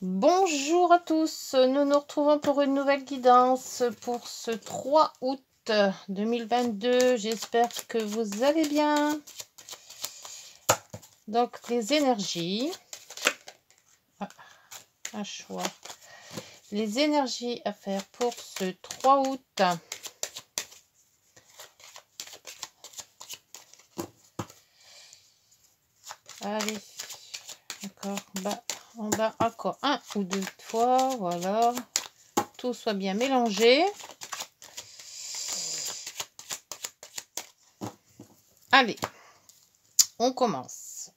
Bonjour à tous, nous nous retrouvons pour une nouvelle guidance pour ce 3 août 2022. J'espère que vous allez bien. Donc les énergies, un choix. Les énergies à faire pour ce 3 août. Allez, encore bas, en bas, encore un ou deux fois, voilà. Tout soit bien mélangé. Allez, on commence.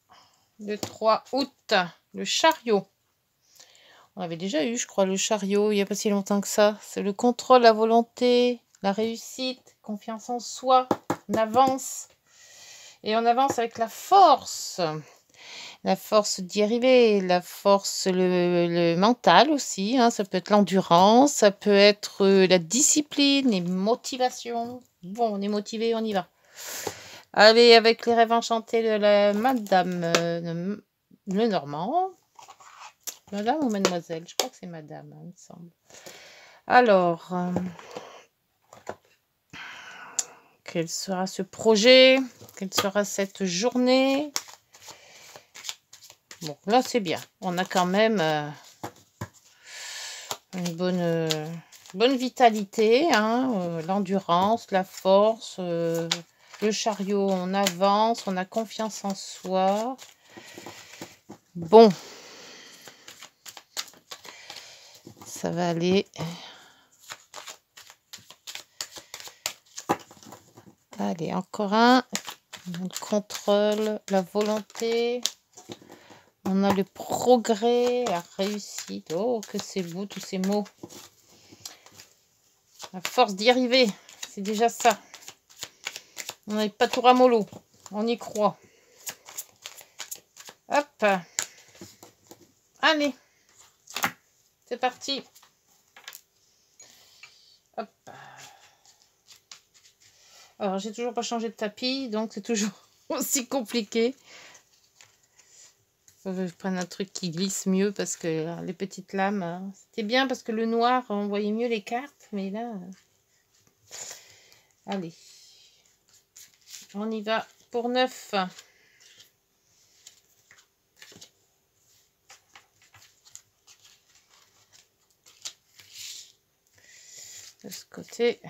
Le 3 août, le chariot. On avait déjà eu, je crois, le chariot il n'y a pas si longtemps que ça. C'est le contrôle, la volonté, la réussite, confiance en soi. On avance. Et on avance avec la force. La force d'y arriver, la force, le mental aussi. Hein, ça peut être l'endurance, ça peut être la discipline, les motivations. Bon, on est motivé, on y va. Allez, avec les rêves enchantés de la Madame Lenormand. Madame ou mademoiselle? Je crois que c'est madame, hein, il me semble. Alors, quel sera ce projet? Quelle sera cette journée? Bon, là, c'est bien. On a quand même une bonne vitalité, hein, l'endurance, la force, le chariot, on avance, on a confiance en soi. Bon. Ça va aller. Allez, encore un. Le contrôle, la volonté. On a le progrès, la réussite. Oh, que c'est beau tous ces mots. La force d'y arriver, c'est déjà ça. On n'est pas tout ramollo. On y croit. Hop. Allez. C'est parti. Hop. Alors, j'ai toujours pas changé de tapis, donc c'est toujours aussi compliqué. Faut que je prenne un truc qui glisse mieux parce que les petites lames, c'était bien parce que le noir, on voyait mieux les cartes, mais là... Allez. On y va pour 9. De ce côté.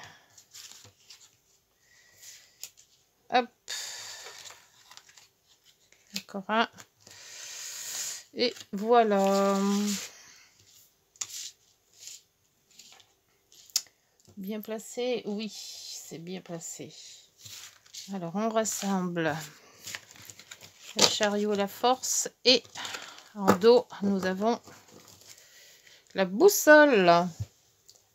Hop. Encore un. Et voilà. Bien placé? Oui, c'est bien placé. Alors, on rassemble le chariot, la force. Et en dos, nous avons la boussole.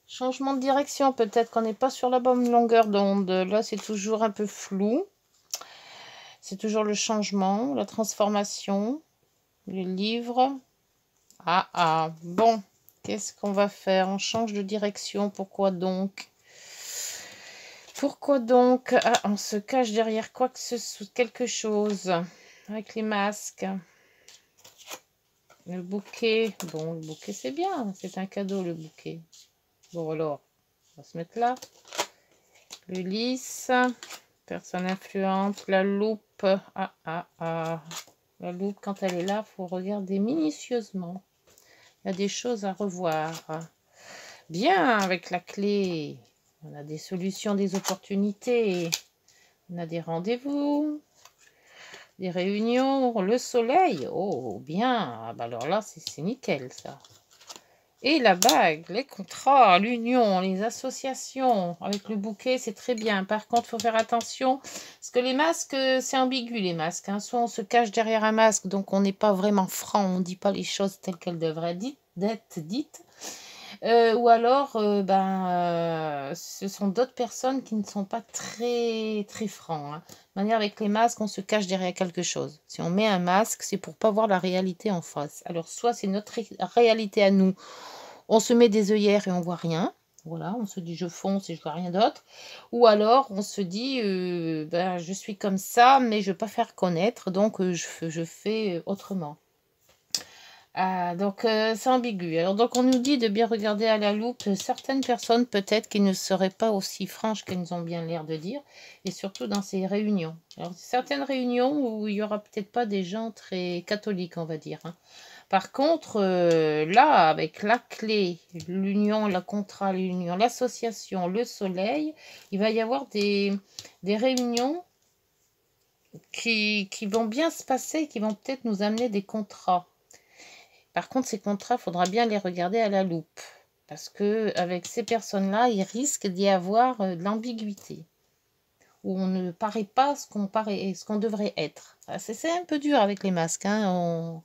Changement de direction. Peut-être qu'on n'est pas sur la bonne longueur d'onde. Là, c'est toujours un peu flou. C'est toujours le changement, la transformation, le livre. Bon, qu'est-ce qu'on va faire? On change de direction. Pourquoi donc? Pourquoi donc? On se cache derrière quoi que ce soit, quelque chose. Avec les masques. Le bouquet. Bon, le bouquet, c'est bien. C'est un cadeau, le bouquet. Bon, alors, on va se mettre là. Le lys. Personne influente. La loupe. La loupe, quand elle est là, il faut regarder minutieusement. Il y a des choses à revoir. Bien, avec la clé, on a des solutions, des opportunités. On a des rendez-vous, des réunions, le soleil. Oh, bien. Alors là, c'est nickel, ça. Et la bague, les contrats, l'union, les associations. Avec le bouquet, c'est très bien. Par contre, il faut faire attention. Parce que les masques, c'est ambigu, les masques. Soit on se cache derrière un masque, donc on n'est pas vraiment franc. On ne dit pas les choses telles qu'elles devraient être dites. Ou alors, ce sont d'autres personnes qui ne sont pas très, très francs. De manière, avec les masques, on se cache derrière quelque chose. Si on met un masque, c'est pour pas voir la réalité en face. Alors, soit c'est notre réalité à nous, on se met des œillères et on voit rien. Voilà, on se dit je fonce et je vois rien d'autre. Ou alors, on se dit je suis comme ça, mais je ne veux pas faire connaître, donc je fais autrement. Ah, donc c'est ambigu. Alors donc on nous dit de bien regarder à la loupe certaines personnes peut-être qui ne seraient pas aussi franches qu'elles nous ont bien l'air de dire, et surtout dans ces réunions. Alors certaines réunions où il y aura peut-être pas des gens très catholiques, on va dire, hein. Par contre, là, avec la clé, l'union, le contrat, l'union, l'association, le soleil, il va y avoir des réunions qui vont bien se passer, qui vont peut-être nous amener des contrats. Par contre, ces contrats, il faudra bien les regarder à la loupe. Parce que avec ces personnes-là, il risque d'y avoir de l'ambiguïté. Où on ne paraît pas ce qu'on devrait être. C'est un peu dur avec les masques. Hein.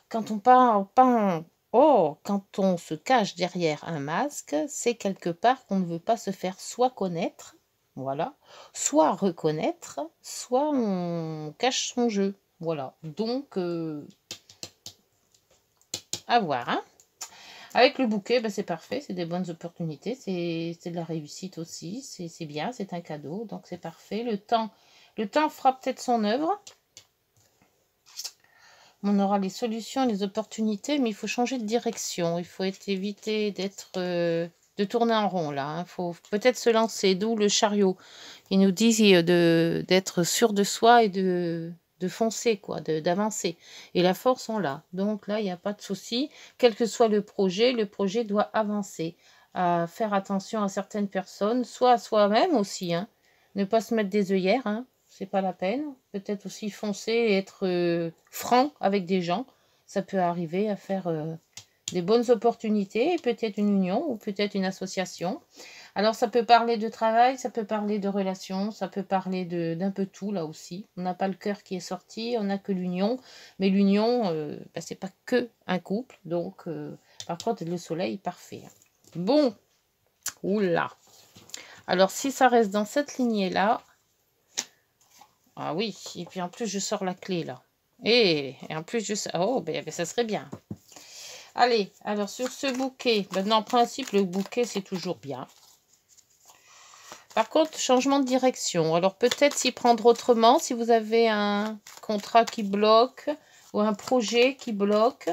Quand on parle, quand on se cache derrière un masque, c'est quelque part qu'on ne veut pas se faire soit connaître, voilà, soit reconnaître, soit on cache son jeu. Voilà. Donc, à voir, hein. Avec le bouquet, c'est parfait, c'est des bonnes opportunités, c'est de la réussite aussi, c'est bien, c'est un cadeau, donc c'est parfait. Le temps fera peut-être son œuvre. On aura les solutions, les opportunités, mais il faut changer de direction. Il faut éviter de tourner en rond là. Il faut peut-être se lancer, d'où le chariot. Il nous dit d'être sûr de soi et de foncer, quoi, d'avancer. Et la force, on l'a. Donc là, il n'y a pas de souci. Quel que soit le projet doit avancer. À faire attention à certaines personnes, soit à soi-même aussi. Hein. Ne pas se mettre des œillères, hein. C'est pas la peine. Peut-être aussi foncer et être franc avec des gens. Ça peut arriver à faire des bonnes opportunités, et peut-être une union ou peut-être une association. Alors ça peut parler de travail, ça peut parler de relations, ça peut parler d'un peu tout là aussi. On n'a pas le cœur qui est sorti, on n'a que l'union. Mais l'union, c'est pas que un couple. Donc par contre le soleil, parfait. Bon, oula. Alors si ça reste dans cette lignée-là, ah oui, et puis en plus je sors la clé là. Et en plus je sors... Oh, ça serait bien. Allez, alors sur ce bouquet, en principe le bouquet c'est toujours bien. Par contre, changement de direction. Alors peut-être s'y prendre autrement, si vous avez un contrat qui bloque ou un projet qui bloque,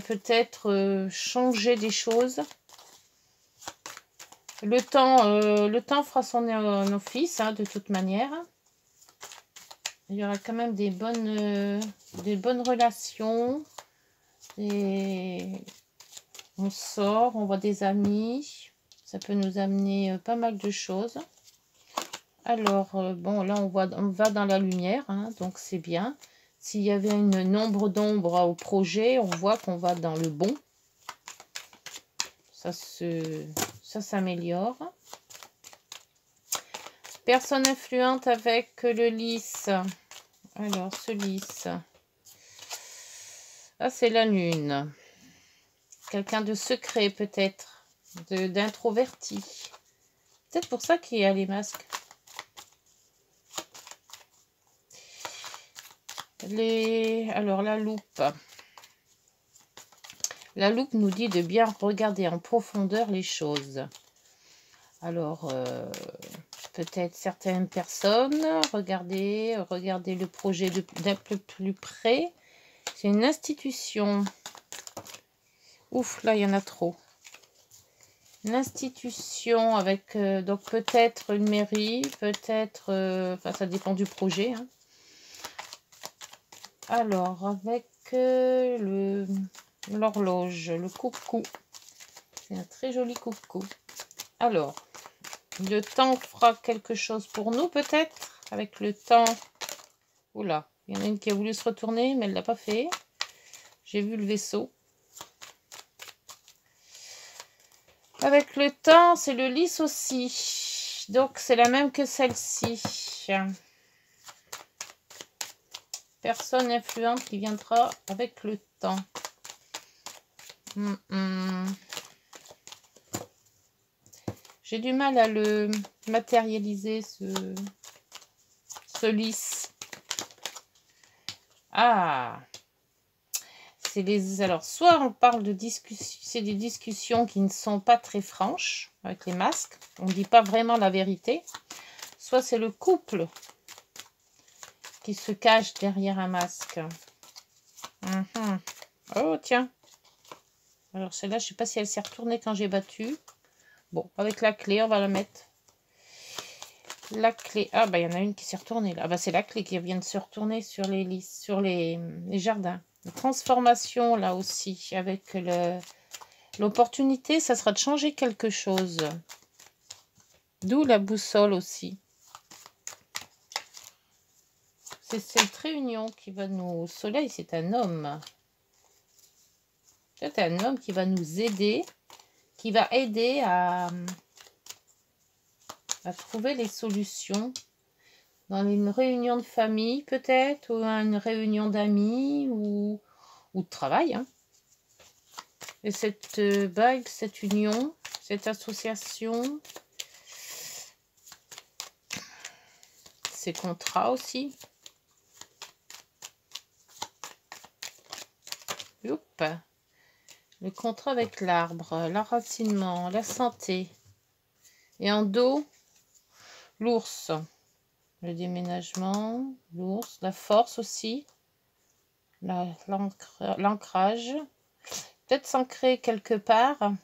peut-être changer des choses. Le temps fera son office, hein, de toute manière. Il y aura quand même des bonnes relations. On sort, on voit des amis. Ça peut nous amener pas mal de choses. Alors, bon, là, on va dans la lumière, hein, donc c'est bien. S'il y avait une ombre d'ombre au projet, on voit qu'on va dans le bon. Ça s'améliore. Personne influente avec le lys. Alors, ce lys. Ah, c'est la lune. Quelqu'un de secret, peut-être. D'introverti. Peut-être pour ça qu'il y a les masques. Alors, la loupe. La loupe nous dit de bien regarder en profondeur les choses. Alors, peut-être certaines personnes, regardez le projet d'un peu plus près. C'est une institution. Ouf, là, il y en a trop. Une institution avec, donc peut-être une mairie, peut-être, enfin, ça dépend du projet, hein. Alors, avec l'horloge, le coucou. C'est un très joli coucou. Alors, le temps fera quelque chose pour nous, peut-être. Avec le temps... Oula, il y en a une qui a voulu se retourner, mais elle ne l'a pas fait. J'ai vu le vaisseau. Avec le temps, c'est le lys aussi. Donc, c'est la même que celle-ci. Personne influente qui viendra avec le temps. J'ai du mal à le matérialiser, ce lys. Ah, alors, soit on parle de discussion, c'est des discussions qui ne sont pas très franches avec les masques. On ne dit pas vraiment la vérité. Soit c'est le couple qui se cache derrière un masque. Oh, tiens. Alors, celle-là, je ne sais pas si elle s'est retournée quand j'ai battu. Bon, avec la clé, on va la mettre. La clé. Ah, bah, il y en a une qui s'est retournée là. Ah, bah, c'est la clé qui vient de se retourner sur les listes, sur les jardins. La transformation, là aussi, avec l'opportunité, ça sera de changer quelque chose. D'où la boussole aussi. C'est cette réunion qui va nous... Soleil, c'est un homme. C'est un homme qui va nous aider, qui va aider à trouver les solutions dans une réunion de famille peut-être, ou une réunion d'amis, ou de travail. Hein. Et cette bague, cette union, cette association, ces contrats aussi. Youp. Le contrat avec l'arbre, l'enracinement, la santé. Et en dos, l'ours. Le déménagement, l'ours, la force aussi. L'ancrage. Peut-être s'ancrer quelque part.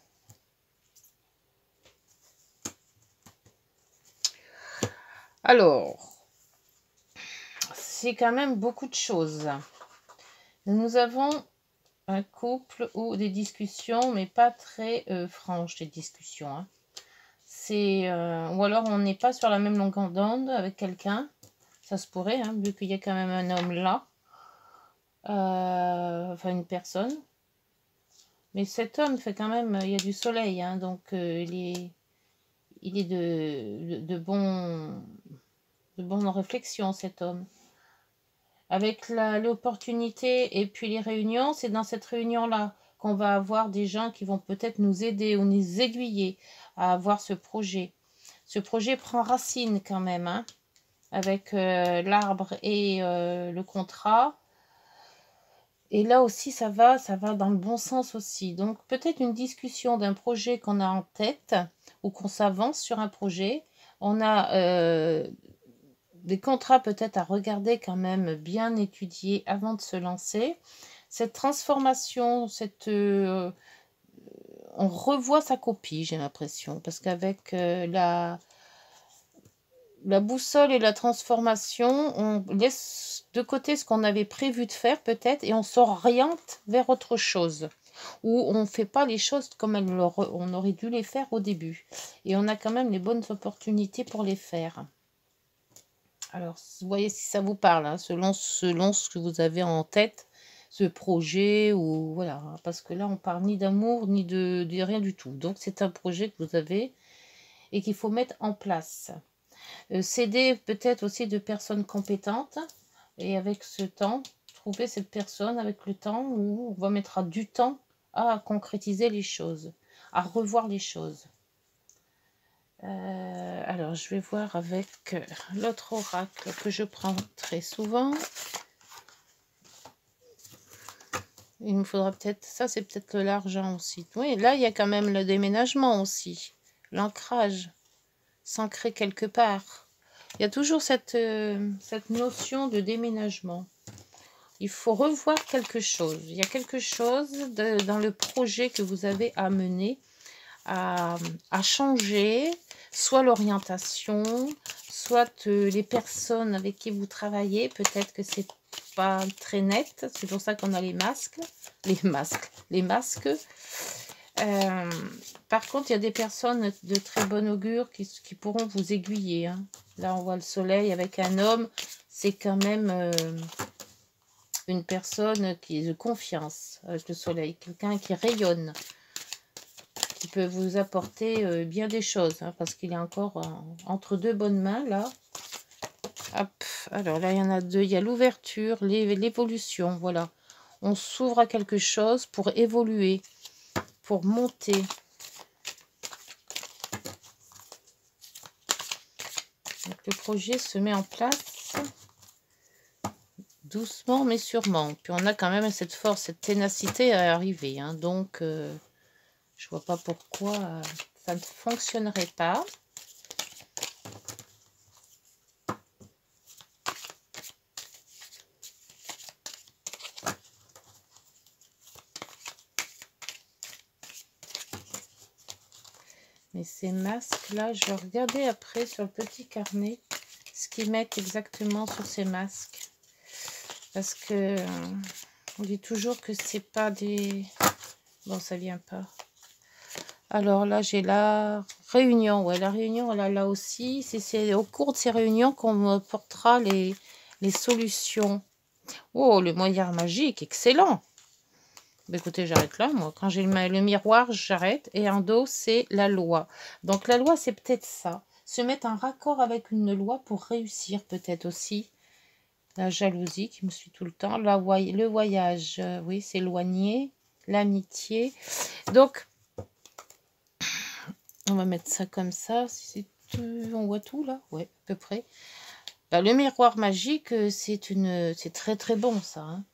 Alors, c'est quand même beaucoup de choses. Nous avons un couple ou des discussions, mais pas très franches, des discussions. Hein. Ou alors on n'est pas sur la même longueur d'onde avec quelqu'un. Ça se pourrait, hein, vu qu'il y a quand même un homme là. Enfin, une personne. Mais cet homme fait quand même... Il y a du soleil, hein, donc il est de bonne réflexion, cet homme. Avec l'opportunité et puis les réunions, c'est dans cette réunion-là qu'on va avoir des gens qui vont peut-être nous aider ou nous aiguiller à avoir ce projet. Ce projet prend racine quand même, hein, avec l'arbre et le contrat. Et là aussi, ça va dans le bon sens aussi. Donc, peut-être une discussion d'un projet qu'on a en tête ou qu'on s'avance sur un projet. On a des contrats peut-être à regarder quand même, bien étudiés avant de se lancer. Cette transformation, on revoit sa copie, j'ai l'impression, parce qu'avec la boussole et la transformation, on laisse de côté ce qu'on avait prévu de faire peut-être et on s'oriente vers autre chose. Ou on ne fait pas les choses comme on aurait dû les faire au début. Et on a quand même les bonnes opportunités pour les faire. Alors, vous voyez si ça vous parle, hein, selon ce que vous avez en tête, ce projet, ou voilà. Hein, parce que là, on parle ni d'amour, ni de rien du tout. Donc, c'est un projet que vous avez et qu'il faut mettre en place. S'aider peut-être aussi de personnes compétentes. Et avec ce temps, trouver cette personne avec le temps où on mettra du temps à concrétiser les choses, à revoir les choses. Alors, je vais voir avec l'autre oracle que je prends très souvent. Il me faudra peut-être... Ça, c'est peut-être l'argent aussi. Oui, là, il y a quand même le déménagement aussi. L'ancrage. S'ancrer quelque part. Il y a toujours cette notion de déménagement. Il faut revoir quelque chose. Il y a quelque chose dans le projet que vous avez à mener, à changer, soit l'orientation, soit les personnes avec qui vous travaillez. Peut-être que c'est pas très net. C'est pour ça qu'on a les masques. Les masques. Par contre, il y a des personnes de très bon augure qui pourront vous aiguiller. Hein. Là, on voit le soleil avec un homme. C'est quand même une personne qui est de confiance avec le soleil. Quelqu'un qui rayonne. Qui peut vous apporter bien des choses. Hein, parce qu'il est encore entre deux bonnes mains, là. Hop. Alors là, il y en a deux. Il y a l'ouverture, l'évolution. Voilà. On s'ouvre à quelque chose pour évoluer. Pour monter. Donc, le projet se met en place doucement mais sûrement. Puis on a quand même cette force, cette ténacité à arriver. Hein. Donc, je vois pas pourquoi ça ne fonctionnerait pas. Mais ces masques-là, je vais regarder après sur le petit carnet ce qu'ils mettent exactement sur ces masques. Parce que on dit toujours que c'est pas des... Bon, ça vient pas. Alors là, j'ai la réunion. Ouais, la réunion, elle a là aussi. C'est au cours de ces réunions qu'on me portera les solutions. Oh, le moyen magique, excellent. Bah, écoutez, j'arrête là, moi. Quand j'ai le miroir, j'arrête. Et en dos, c'est la loi. Donc, la loi, c'est peut-être ça. Se mettre en raccord avec une loi pour réussir, peut-être aussi. La jalousie qui me suit tout le temps. Le voyage, oui, s'éloigner. L'amitié. Donc, on va mettre ça comme ça. On voit tout, là? Ouais, à peu près. Bah, le miroir magique, c'est très, très bon, ça, hein.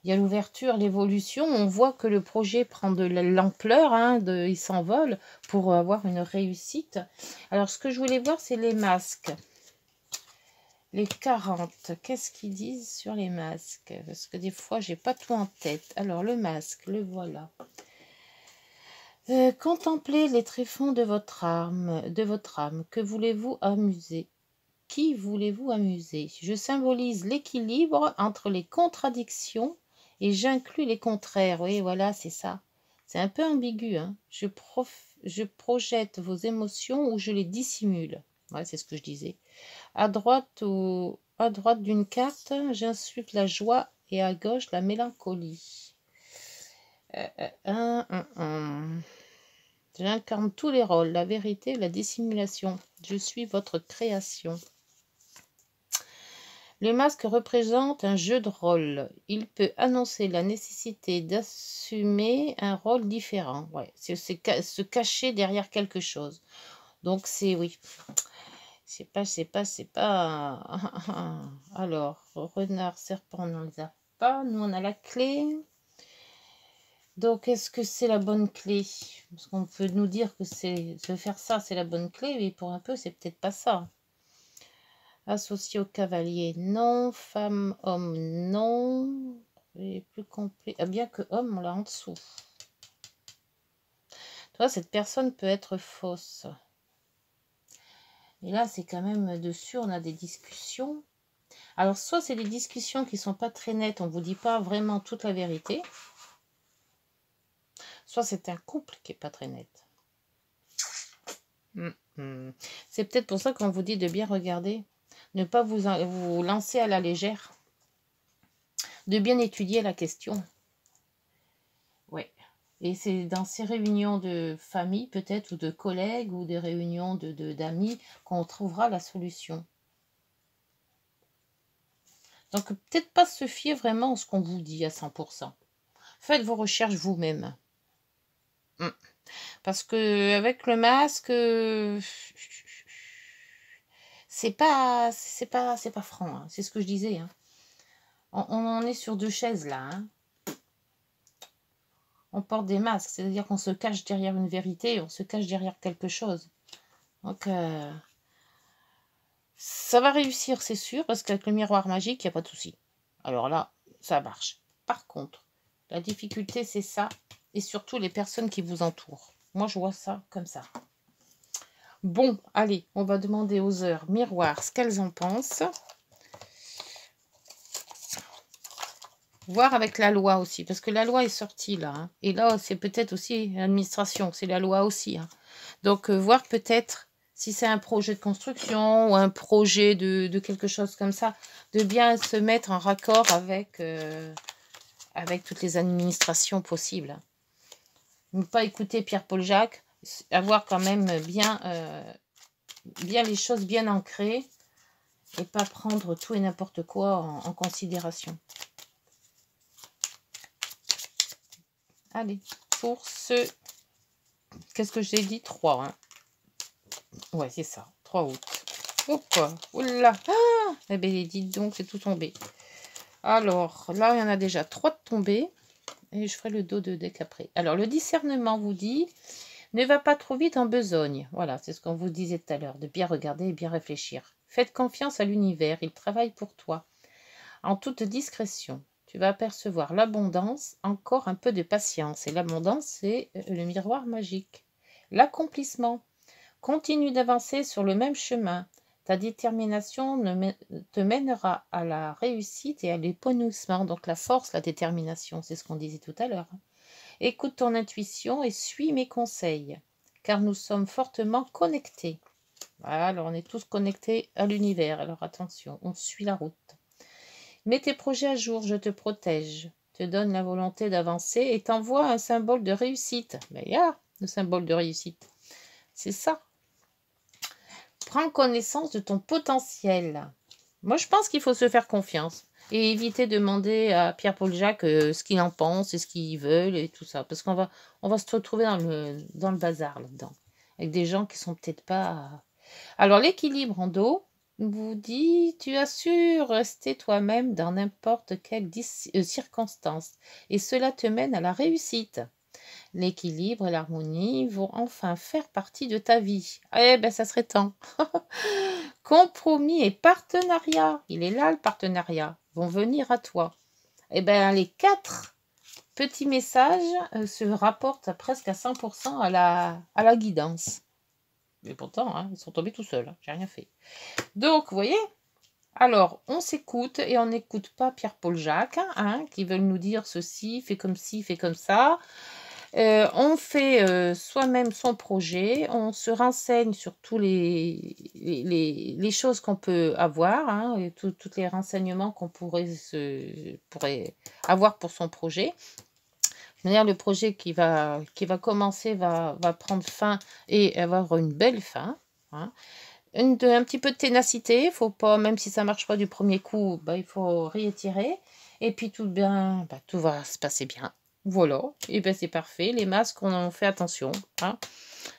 Il y a l'ouverture, l'évolution. On voit que le projet prend de l'ampleur, hein, il s'envole pour avoir une réussite. Alors, ce que je voulais voir, c'est les masques. Les 40. Qu'est-ce qu'ils disent sur les masques? Parce que des fois, j'ai pas tout en tête. Alors, le masque, le voilà. Contemplez les tréfonds de votre âme. Que voulez-vous amuser? Qui voulez-vous amuser? Je symbolise l'équilibre entre les contradictions et j'inclus les contraires. Oui, voilà, c'est ça. C'est un peu ambigu, hein. Je projette vos émotions ou je les dissimule. Ouais, c'est ce que je disais. À droite d'une carte, j'insuffle la joie et à gauche la mélancolie. J'incarne tous les rôles, la vérité, la dissimulation. Je suis votre création. Le masque représente un jeu de rôle. Il peut annoncer la nécessité d'assumer un rôle différent. Ouais, c'est se cacher derrière quelque chose. Donc c'est oui. C'est pas. Alors, renard, serpent, on ne les a pas. Nous, on a la clé. Donc, est-ce que c'est la bonne clé? Parce qu'on peut nous dire que de faire ça, c'est la bonne clé, mais pour un peu, c'est peut-être pas ça. Associé au cavalier, non. Femme, homme, non. Et plus complet. Ah, bien que homme, on l'a en dessous. Toi, cette personne peut être fausse. Et là, c'est quand même dessus, on a des discussions. Alors, soit c'est des discussions qui ne sont pas très nettes, on ne vous dit pas vraiment toute la vérité. Soit c'est un couple qui n'est pas très net. C'est peut-être pour ça qu'on vous dit de bien regarder. Ne pas vous lancer à la légère. De bien étudier la question. Ouais. Et c'est dans ces réunions de famille, peut-être, ou de collègues, ou des réunions d'amis, qu'on trouvera la solution. Donc, peut-être pas se fier vraiment à ce qu'on vous dit à 100%. Faites vos recherches vous-même. Parce que avec le masque, c'est pas franc. Hein. C'est ce que je disais. Hein. On est sur deux chaises là. Hein. On porte des masques, c'est-à-dire qu'on se cache derrière une vérité, on se cache derrière quelque chose. Donc, ça va réussir, c'est sûr, parce qu'avec le miroir magique, il n'y a pas de souci. Alors là, ça marche. Par contre, la difficulté, c'est ça, et surtout les personnes qui vous entourent. Moi, je vois ça comme ça. Bon, allez, on va demander aux heures miroirs ce qu'elles en pensent. Voir avec la loi aussi, parce que la loi est sortie là. Hein. Et là, c'est peut-être aussi l'administration, c'est la loi aussi. Hein. Donc, voir peut-être si c'est un projet de construction ou un projet de quelque chose comme ça, de bien se mettre en raccord avec, avec toutes les administrations possibles. Hein. Ne pas écouter Pierre-Paul Jacques, avoir quand même bien les choses bien ancrées et pas prendre tout et n'importe quoi en considération. Allez, pour ce... Qu'est-ce que j'ai dit? 3. Hein. Ouais, c'est ça. 3 août. Hop, oula. Ah, eh bien, dites donc, c'est tout tombé. Alors, là, il y en a déjà 3 de tombés. Et je ferai le dos de deck après. Alors, le discernement vous dit... Ne va pas trop vite en besogne. Voilà, c'est ce qu'on vous disait tout à l'heure. De bien regarder et bien réfléchir. Faites confiance à l'univers. Il travaille pour toi. En toute discrétion. Tu vas apercevoir l'abondance, encore un peu de patience. Et l'abondance, c'est le miroir magique. L'accomplissement. Continue d'avancer sur le même chemin. Ta détermination te mènera à la réussite et à l'épanouissement. Donc la force, la détermination, c'est ce qu'on disait tout à l'heure. Écoute ton intuition et suis mes conseils, car nous sommes fortement connectés. Voilà, alors on est tous connectés à l'univers, alors attention, on suit la route. Mets tes projets à jour, je te protège, te donne la volonté d'avancer et t'envoie un symbole de réussite. Mais il y a le symbole de réussite, c'est ça. Prends connaissance de ton potentiel. Moi, je pense qu'il faut se faire confiance et éviter de demander à Pierre-Paul Jacques ce qu'il en pense et ce qu'ils veulent et tout ça. Parce qu'on va se retrouver dans le bazar là-dedans. Avec des gens qui sont peut-être pas... Alors, l'équilibre en dos vous dit, tu as su rester toi-même dans n'importe quelle circonstance. Et cela te mène à la réussite. L'équilibre et l'harmonie vont enfin faire partie de ta vie. Eh ben, ça serait temps. Compromis et partenariat, il est là le partenariat, vont venir à toi. Eh bien, les 4 petits messages se rapportent presque à 100% à la guidance. Mais pourtant, hein, ils sont tombés tout seuls, hein, j'ai rien fait. Donc, vous voyez, alors, on s'écoute et on n'écoute pas Pierre-Paul Jacques, hein, qui veulent nous dire ceci, fais comme ci, fais comme ça. On fait soi-même son projet, on se renseigne sur tous les choses qu'on peut avoir, hein, et tous les renseignements qu'on pourrait avoir pour son projet. D'ailleurs, le projet qui va commencer va prendre fin et avoir une belle fin. Hein. Un petit peu de ténacité, faut pas, même si ça marche pas du premier coup, il faut réitérer. Et puis tout va se passer bien. Voilà, et bien c'est parfait. Les masques, on fait attention. Hein.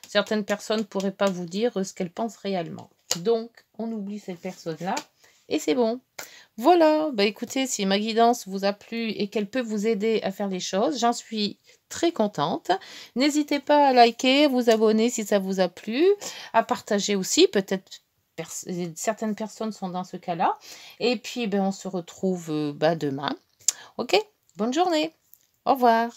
Certaines personnes ne pourraient pas vous dire ce qu'elles pensent réellement. Donc, on oublie cette personne-là et c'est bon. Voilà, écoutez, si ma guidance vous a plu et qu'elle peut vous aider à faire les choses, j'en suis très contente. N'hésitez pas à liker, à vous abonner si ça vous a plu, à partager aussi, peut-être certaines personnes sont dans ce cas-là. Et puis, on se retrouve demain. Ok, bonne journée. Au revoir.